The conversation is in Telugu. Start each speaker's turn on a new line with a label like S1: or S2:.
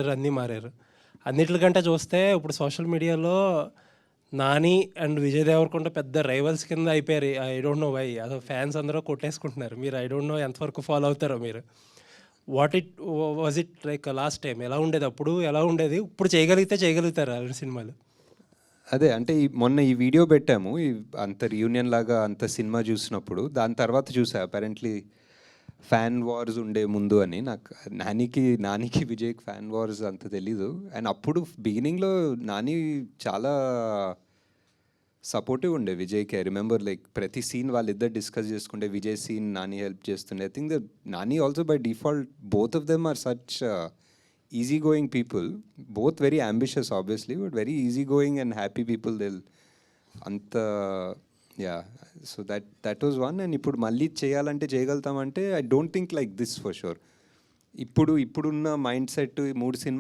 S1: మారారు, అన్నీ మారారు. అన్నిట్లకంటే చూస్తే ఇప్పుడు సోషల్ మీడియాలో నాని అండ్ విజయ్ దేవరకొండ పెద్ద రైవల్స్ కింద అయిపోయారు. I don't know why. అసలు ఫ్యాన్స్ అందరూ కొట్టేసుకుంటున్నారు. మీరు ఐ డోంట్ నో ఎంతవరకు ఫాలో అవుతారో మీరు. Was it like last time ఎలా ఉండేది, అప్పుడు ఎలా ఉండేది, ఇప్పుడు చేయగలిగితే చేయగలుగుతారు అలాంటి సినిమాలు?
S2: అదే అంటే మొన్న ఈ వీడియో పెట్టాము, అంత రియూనియన్ లాగా అంత సినిమా చూసినప్పుడు. దాని తర్వాత చూసా అపారెంట్లీ ఫ్యాన్ వార్స్ ఉండే ముందు అని. నాకు నానికి విజయ్కి ఫ్యాన్ వార్స్ అంత తెలీదు. అండ్ అప్పుడు బిగినింగ్లో నాని చాలా సపోర్టివ్ ఉండే విజయ్కి. ఐ రిమెంబర్ లైక్ ప్రతి సీన్ వాళ్ళిద్దరు డిస్కస్ చేసుకుంటే విజయ్ సీన్ నాని హెల్ప్ చేస్తుండే. I think the Nani also by default both of them are such easy going people, both very ambitious obviously, but very easy going and happy people. They'll anta yeah, so that was one. And ఇప్పుడు మళ్ళీ చేయాలంటే చేయగలుగుతామంటే I don't think like this for sure. ఇప్పుడున్న మైండ్ సెట్ 3 సినిమా